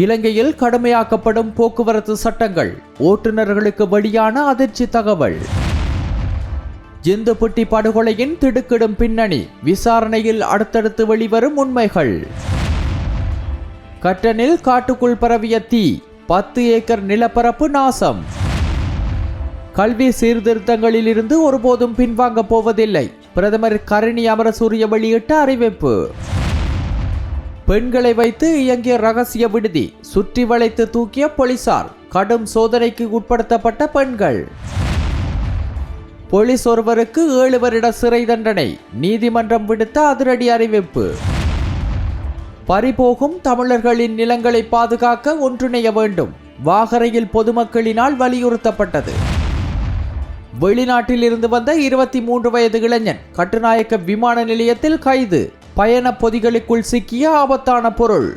இலங்கையில் கடுமையாக்கப்படும் போக்குவரத்து சட்டங்கள், ஓட்டுநர்களுக்கு வெளியான அதிர்ச்சி தகவல். ஜிந்துப்பட்டி படுகொலையின் திடுக்கிடும் பின்னணி, விசாரணையில் அடுத்தடுத்து வெளிவரும் உண்மைகள். கட்டனில் காட்டுக்குள் பரவிய தீ, 10 ஏக்கர் நிலப்பரப்பு நாசம். கல்வி சீர்திருத்தங்களில் இருந்து ஒருபோதும் பின்வாங்க போவதில்லை, பிரதமர் கரணி அமரசூரிய வெளியிட்ட அறிவிப்பு. பெண்களை வைத்து இயங்கிய ரகசிய விடுதி, சுற்றி வளைத்து தூக்கிய போலீசார், கடும் சோதனைக்கு உட்படுத்தப்பட்ட பெண்கள். போலீஸ் ஒருவருக்கு 7 வருட சிறை தண்டனை, நீதிமன்றம் விடுத்த அதிரடி அறிவிப்பு. பறிபோகும் தமிழர்களின் நிலங்களை பாதுகாக்க ஒன்றிணைய வேண்டும், வாகரையில் பொதுமக்களினால் வலியுறுத்தப்பட்டது. வெளிநாட்டில் இருந்து வந்த 23 வயது இளைஞன் கட்டுநாயக்க விமான நிலையத்தில் கைது, பயண பொதிகளுக்குள் சிக்கிய ஆபத்தான பொருள்.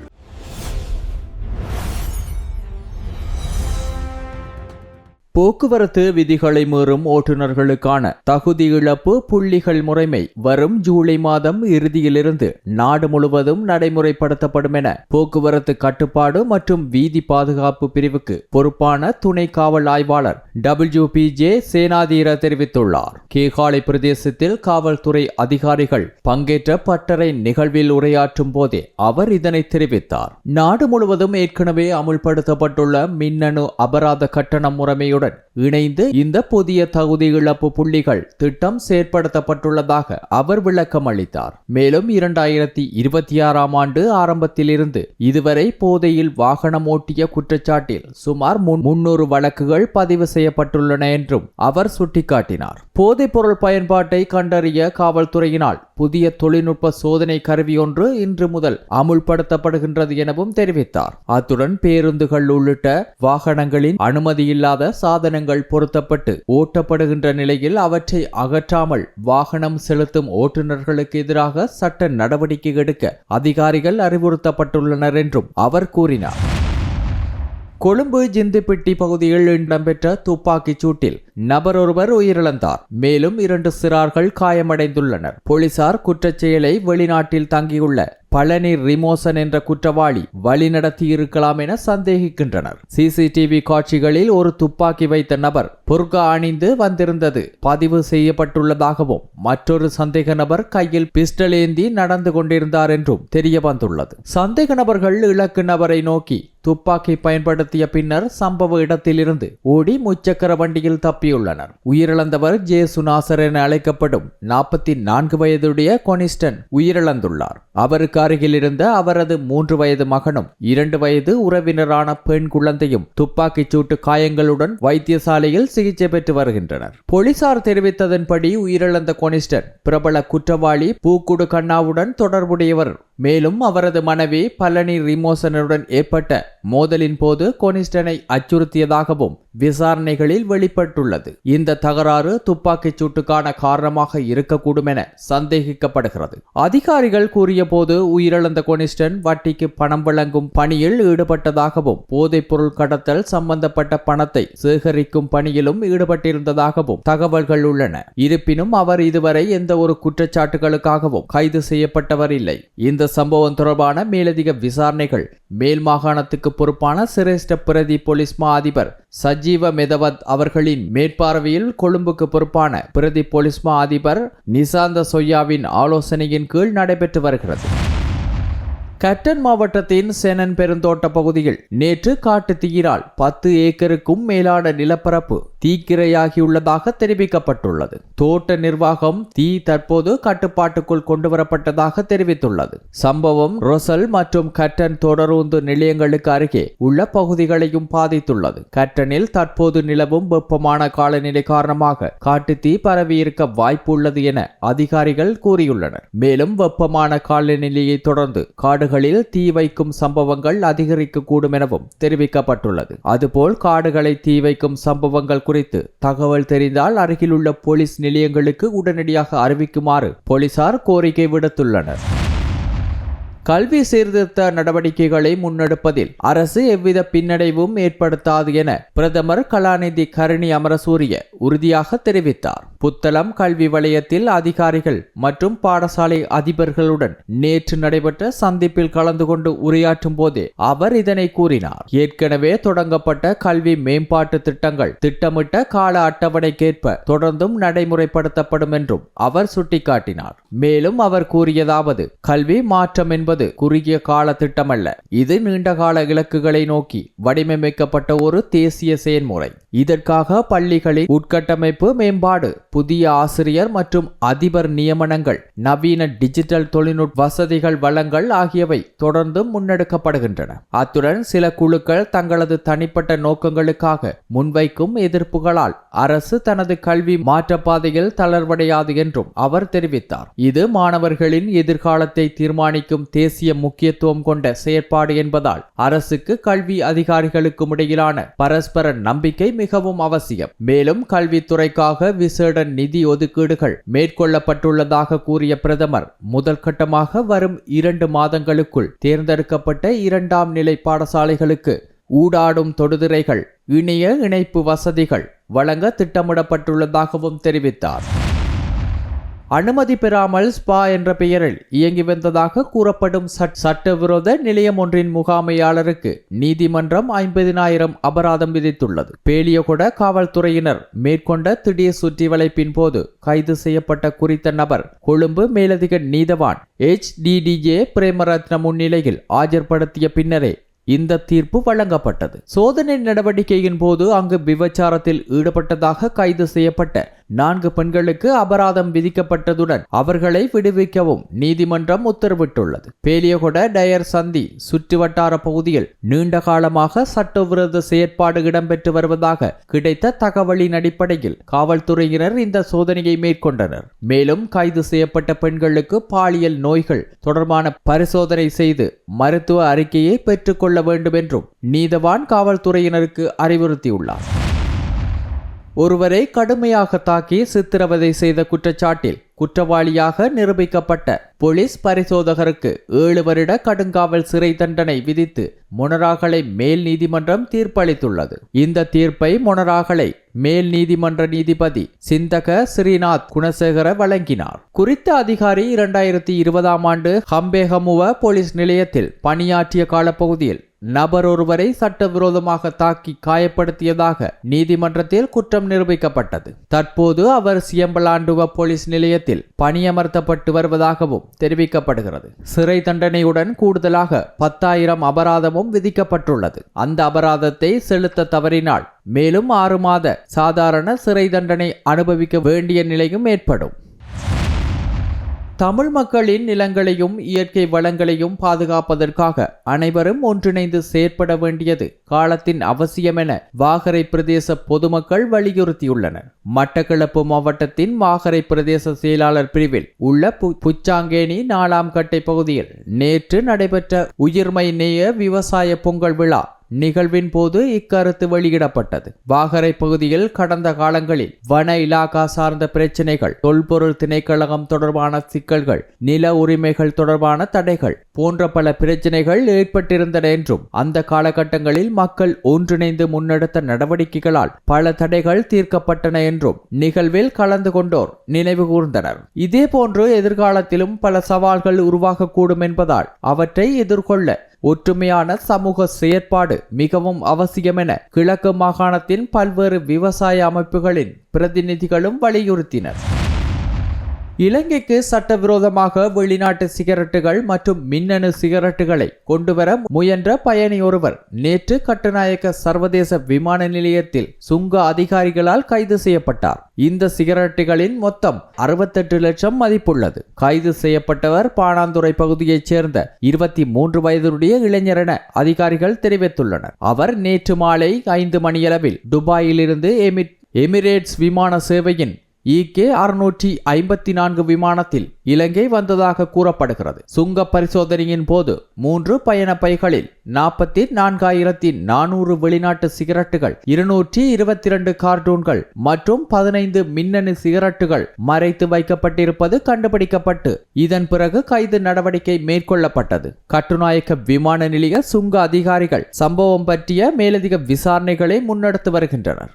போக்குவரத்து விதிகளை மீறும் ஓட்டுநர்களுக்கான தகுதி இழப்பு புள்ளிகள் முறைமை வரும் ஜூலை மாதம் இறுதியிலிருந்து நாடு முழுவதும் நடைமுறைப்படுத்தப்படும் என போக்குவரத்து கட்டுப்பாடு மற்றும் வீதி பாதுகாப்பு பிரிவுக்கு பொறுப்பான துணை காவல் ஆய்வாளர் WPJ சேனாதீர தெரிவித்துள்ளார். கேகாலை பிரதேசத்தில் காவல்துறை அதிகாரிகள் பங்கேற்ற பட்டறை நிகழ்வில் உரையாற்றும் போதே அவர் இதனை தெரிவித்தார். நாடு முழுவதும் ஏற்கனவே அமுல்படுத்தப்பட்டுள்ள மின்னணு அபராத கட்டண முறைமையுடன் இணைந்து இந்த புதிய தகுதி இழப்பு புள்ளிகள் திட்டம் செயற்படுத்தப்பட்டுள்ளதாக அவர் விளக்கம் அளித்தார். மேலும் 2026ஆம் ஆண்டு ஆரம்பத்திலிருந்து இதுவரை போதையில் வாகனம் ஓட்டிய குற்றச்சாட்டில் சுமார் 300 வழக்குகள் பதிவு செய்யப்பட்டுள்ளன என்றும் அவர் சுட்டிக்காட்டினார். போதைப் பொருள் பயன்பாட்டை கண்டறிய காவல்துறையினால் புதிய தொழில்நுட்ப சோதனை கருவி ஒன்று இன்று முதல் அமுல்படுத்தப்படுகின்றது எனவும் தெரிவித்தார். அத்துடன் பேருந்துகள் உள்ளிட்ட வாகனங்களின் அனுமதியில்லாத சாதனங்கள் பொருத்தப்பட்டு ஓட்டப்படுகின்ற நிலையில் அவற்றை அகற்றாமல் வாகனம் செலுத்தும் ஓட்டுநர்களுக்கு எதிராக சட்ட நடவடிக்கை எடுக்க அதிகாரிகள் அறிவுறுத்தப்பட்டுள்ளனர் என்றும் அவர் கூறினார். கொழும்பு ஜிந்துப்பட்டி பகுதியில் இடம்பெற்ற துப்பாக்கிச் சூட்டில் நபர் ஒருவர் உயிரிழந்தார். மேலும் 2 சிறார்கள் காயமடைந்துள்ளனர். போலீசார் குற்றச்செயலை வெளிநாட்டில் தங்கியுள்ள பழனி ரிமோசன் என்ற குற்றவாளி வழிநடத்தி இருக்கலாம் என சந்தேகிக்கின்றனர். CCTV காட்சிகளில் ஒரு துப்பாக்கி வைத்த நபர் புர்கா அணிந்து வந்திருந்தது பதிவு செய்யப்பட்டுள்ளதாகவும் மற்றொரு சந்தேக நபர் கையில் பிஸ்டல் ஏந்தி நடந்து கொண்டிருந்தார் என்றும் தெரிய வந்துள்ளது. சந்தேக நபர்கள் இலக்கு நபரை நோக்கி துப்பாக்கி பயன்படுத்திய பின்னர் சம்பவ இடத்திலிருந்து ஓடி முச்சக்கர வண்டியில் தப்பியுள்ளனர். உயிரிழந்தவர் ஜே சுனாசர் என அழைக்கப்படும் 44 வயதுடைய கொனிஸ்டன் உயிரிழந்துள்ளார். அவருக்கு அருகில் இருந்த அவரது 3 வயது மகனும் 2 வயது உறவினரான பெண் குழந்தையும் துப்பாக்கிச் சூட்டு காயங்களுடன் வைத்தியசாலையில் சிகிச்சை பெற்று வருகின்றனர். போலீசார் தெரிவித்ததன்படி உயிரிழந்த கொனிஸ்டன் பிரபல குற்றவாளி பூக்குடு கண்ணாவுடன் தொடர்புடையவர். மேலும் அவரது மனைவி பழனி ரிமோசனுடன் ஏற்பட்ட மோதலின் போது கொனிஸ்டனை அச்சுறுத்தியதாகவும் விசாரணைகளில் வெளிப்பட்டுள்ளது. இந்த தகராறு துப்பாக்கிச் சூட்டுக்கான காரணமாக இருக்கக்கூடும் என சந்தேகிக்கப்படுகிறது. அதிகாரிகள் கூறிய போது உயிரிழந்த கொனிஸ்டன் வட்டிக்கு பணம் வழங்கும் பணியில் ஈடுபட்டதாகவும் போதைப் பொருள் கடத்தல் சம்பந்தப்பட்ட பணத்தை சேகரிக்கும் பணியிலும் ஈடுபட்டிருந்ததாகவும் தகவல்கள் உள்ளன. இருப்பினும் அவர் இதுவரை எந்த ஒரு குற்றச்சாட்டுகளுக்காகவும் கைது செய்யப்பட்டவர் இல்லை. இந்த சம்பவம் தொடர்பான மேலதிக விசாரணைகள் மேல் மாகாணத்துக்கு பொறுப்பான சிரேஷ்ட பிரதி போலீஸ் மா அதிபர் சஜீவ மெதவத் அவர்களின் மேற்பார்வையில் கொழும்புக்கு பொறுப்பான பிரதி போலீஸ் மா அதிபர் நிசாந்த சொய்யாவின் ஆலோசனையின் கீழ் நடைபெற்று வருகிறது. கட்டன் மாவட்டத்தின் செனன் பெருந்தோட்ட பகுதியில் நேற்று காட்டு தீயினால் 10 ஏக்கருக்கும் மேலான நிலப்பரப்பு தீக்கிரையாகியுள்ளதாக தெரிவிக்கப்பட்டுள்ளது. தோட்ட நிர்வாகம் தீ தற்போது கட்டுப்பாட்டுக்குள் கொண்டுவரப்பட்டதாக தெரிவித்துள்ளது. சம்பவம் ரொசல் மற்றும் கட்டன் தொடருந்து நிலையங்களுக்கு அருகே உள்ள பகுதிகளையும் பாதித்துள்ளது. கட்டனில் தற்போது நிலவும் வெப்பமான காலநிலை காரணமாக காட்டு தீ பரவியிருக்க வாய்ப்பு உள்ளது என அதிகாரிகள் கூறியுள்ளனர். மேலும் வெப்பமான காலநிலையை தொடர்ந்து காடுகளில் தீ வைக்கும் சம்பவங்கள் அதிகரிக்கக்கூடும் எனவும் தெரிவிக்கப்பட்டுள்ளது. அதுபோல் காடுகளை தீ வைக்கும் சம்பவங்கள் குறித்து தகவல் தெரிந்தால் அருகிலுள்ள போலீஸ் நிலையங்களுக்கு உடனடியாக அறிவிக்குமாறு போலீசார் கோரிக்கை விடுத்துள்ளனர். கல்வி சீர்திருத்த நடவடிக்கைகளை முன்னெடுப்பதில் அரசு எவ்வித பின்னடைவும் ஏற்படுத்தாது என பிரதமர் கலாநிதி கரணி அமரசூரிய உறுதியாக தெரிவித்தார். புத்தளம் கல்வி வலயத்தில் அதிகாரிகள் மற்றும் பாடசாலை அதிபர்களுடன் நேற்று நடைபெற்ற சந்திப்பில் கலந்து கொண்டு உரையாற்றும் போதே அவர் இதனை கூறினார். ஏற்கனவே தொடங்கப்பட்ட கல்வி மேம்பாட்டு திட்டங்கள் திட்டமிட்ட கால அட்டவணைக்கேற்ப தொடர்ந்தும் நடைமுறைப்படுத்தப்படும் என்றும் அவர் சுட்டிக்காட்டினார். மேலும் அவர் கூறியதாவது, கல்வி மாற்றம் என்பது குறுகிய கால திட்டமல்ல, இது நீண்டகால இலக்குகளை நோக்கி வடிவமைக்கப்பட்ட ஒரு தேசிய செயல்முறை. இதற்காக பள்ளிகளின் உட்கட்டமைப்பு மேம்பாடு, புதிய ஆசிரியர் மற்றும் அதிபர் நியமனங்கள், நவீன டிஜிட்டல் தொழில்நுட்ப வசதிகள் வழங்கல் ஆகியவை தொடர்ந்து முன்னெடுக்கப்படுகின்றன. அத்துடன் சில குழுக்கள் தங்களது தனிப்பட்ட நோக்கங்களுக்காக முன்வைக்கும் எதிர்ப்புகளால் அரசு தனது கல்வி மாற்ற பாதையில் தளர்வடையாது என்றும் அவர் தெரிவித்தார். இது மாணவர்களின் எதிர்காலத்தை தீர்மானிக்கும் தேசிய முக்கியத்துவம் கொண்ட செயற்பாடு என்பதால் அரசுக்கு கல்வி அதிகாரிகளுக்கும் இடையிலான பரஸ்பர நம்பிக்கை மிகவும் அவசியம். மேலும் கல்வித்துறைக்காக விசேட நிதி ஒதுக்கீடுகள் மேற்கொள்ளப்பட்டுள்ளதாக கூறிய பிரதமர், முதல் கட்டமாக வரும் 2 மாதங்களுக்குள் தேர்ந்தெடுக்கப்பட்ட 2ஆம் நிலை பாடசாலைகளுக்கு ஊடாடும் தொடுதிரைகள், இணைய இணைப்பு வசதிகள் வழங்க திட்டமிடப்பட்டுள்ளதாகவும் தெரிவித்தார். அனுமதி பெறாமல் ஸ்பா என்ற பெயரில் இயங்கி வந்ததாக கூறப்படும் சட்டவிரோத நிலையம் ஒன்றின் முகாமையாளருக்கு நீதிமன்றம் 50,000 அபராதம் விதித்துள்ளது. பேலியகொட காவல்துறையினர் மேற்கொண்ட திடீர் சுற்றிவளைப்பின் போது கைது செய்யப்பட்ட குறித்த நபர் கொழும்பு மேலதிக நீதவான் HDDJ பிரேமரத்ன முன்னிலையில் ஆஜர்படுத்திய பின்னரே இந்த தீர்ப்பு வழங்கப்பட்டது. சோதனை நடவடிக்கையின் போது அங்கு விபச்சாரத்தில் ஈடுபட்டதாக கைது செய்யப்பட்ட 4 பெண்களுக்கு அபராதம் விதிக்கப்பட்டதுடன் அவர்களை விடுவிக்கவும் நீதிமன்றம் உத்தரவிட்டுள்ளது. பேலியகொட டயர் சந்தி சுற்றுவட்டார பகுதியில் நீண்ட காலமாக சட்டவிரோத செயற்பாடு இடம்பெற்று வருவதாக கிடைத்த தகவலின் அடிப்படையில் காவல்துறையினர் இந்த சோதனையை மேற்கொண்டனர். மேலும் கைது செய்யப்பட்ட பெண்களுக்கு பாலியல் நோய்கள் தொடர்பான பரிசோதனை செய்து மருத்துவ அறிக்கையை பெற்றுக்கொள்ள வேண்டும் என்றும் நீதவான் காவல்துறையினருக்கு அறிவுறுத்தியுள்ளார். ஒருவரை கடுமையாக தாக்கி சித்திரவதை செய்த குற்றச்சாட்டில் குற்றவாளியாக நிரூபிக்கப்பட்ட போலீஸ் பரிசோதகருக்கு 7 வருட கடுங்காவல் சிறை தண்டனை விதித்து மொனராகலை மேல் நீதிமன்றம் தீர்ப்பளித்துள்ளது. இந்த தீர்ப்பை மொனராகலை மேல் நீதிமன்ற நீதிபதி சிந்தக ஸ்ரீநாத் குணசேகர வழங்கினார். குறித்த அதிகாரி 2020ஆம் ஆண்டு ஹம்பேகமுவ போலீஸ் நிலையத்தில் பணியாற்றிய காலப்பகுதியில் நபர் ஒருவரை சட்டவிரோதமாக தாக்கி காயப்படுத்தியதாக நீதிமன்றத்தில் குற்றம் நிரூபிக்கப்பட்டது. தற்போது அவர் சியம்பலாண்டுவ போலீஸ் நிலையத்தில் பணியமர்த்தப்பட்டு வருவதாகவும் தெரிவிக்கப்படுகிறது. சிறை தண்டனையுடன் கூடுதலாக 10,000 அபராதமும் விதிக்கப்பட்டுள்ளது. அந்த அபராதத்தை செலுத்த தவறினால் மேலும் 6 மாத சாதாரண சிறை தண்டனை அனுபவிக்க வேண்டிய நிலையும் ஏற்படும். தமிழ் மக்களின் நிலங்களையும் இயற்கை வளங்களையும் பாதுகாப்பதற்காக அனைவரும் ஒன்றிணைந்து செயற்பட வேண்டியது காலத்தின் அவசியம் என வாகரை பிரதேச பொதுமக்கள் வலியுறுத்தியுள்ளனர். மட்டக்களப்பு மாவட்டத்தின் வாகரை பிரதேச செயலாளர் பிரிவில் உள்ள புச்சாங்கேணி 4ஆம் கட்டை பகுதியில் நேற்று நடைபெற்ற உயிர்மை நேய விவசாய பொங்கல் விழா நிகழ்வின் போது இக்கருத்து வெளியிடப்பட்டது. வாகரை பகுதியில் கடந்த காலங்களில் வன இலாகா சார்ந்த பிரச்சினைகள், தொல்பொருள் திணைக்களகம் தொடர்பான சிக்கல்கள், நில உரிமைகள் தொடர்பான தடைகள் போன்ற பல பிரச்சினைகள் ஏற்பட்டிருந்தன என்றும் அந்த காலகட்டங்களில் மக்கள் ஒன்றிணைந்து முன்னெடுத்த நடவடிக்கைகளால் பல தடைகள் தீர்க்கப்பட்டன என்றும் நிகழ்வில் கலந்து கொண்டோர் நினைவு கூர்ந்தனர். இதேபோன்று எதிர்காலத்திலும் பல சவால்கள் உருவாகக்கூடும் என்பதால் அவற்றை எதிர்கொள்ள ஒற்றுமையான சமூக செயற்பாடு மிகவும் அவசியம் என கிழக்கு மாகாணத்தின் பல்வேறு விவசாய அமைப்புகளின் பிரதிநிதிகளும் வலியுறுத்தினர். இலங்கைக்கு சட்டவிரோதமாக வெளிநாட்டு சிகரெட்டுகள் மற்றும் மின்னணு சிகரெட்டுகளை கொண்டுவர முயன்ற பயணி ஒருவர் நேற்று கட்டுநாயக்க சர்வதேச விமான நிலையத்தில் சுங்க அதிகாரிகளால் கைது செய்யப்பட்டார். இந்த சிகரெட்டுகளின் மொத்தம் 68 லட்சம் மதிப்புள்ளது. கைது செய்யப்பட்டவர் பாணாந்துறை பகுதியைச் சேர்ந்த 23 வயதுடைய இளைஞர் என அதிகாரிகள் தெரிவித்துள்ளனர். அவர் நேற்று மாலை 5 மணியளவில் துபாயிலிருந்து எமிரேட்ஸ் விமான சேவையின் EK-654 விமானத்தில் இலங்கை வந்ததாக கூறப்படுகிறது. சுங்க பரிசோதனையின் போது 3 பயண பைகளில் 44,400 வெளிநாட்டு சிகரெட்டுகள், 222 கார்ட்டூன்கள் மற்றும் 15 மின்னணு சிகரெட்டுகள் மறைத்து வைக்கப்பட்டிருப்பது கண்டுபிடிக்கப்பட்டு இதன் பிறகு கைது நடவடிக்கை மேற்கொள்ளப்பட்டது. கட்டுநாயக்க விமான நிலைய சுங்க அதிகாரிகள் சம்பவம் பற்றிய மேலதிக விசாரணைகளை முன்னெடுத்து வருகின்றனர்.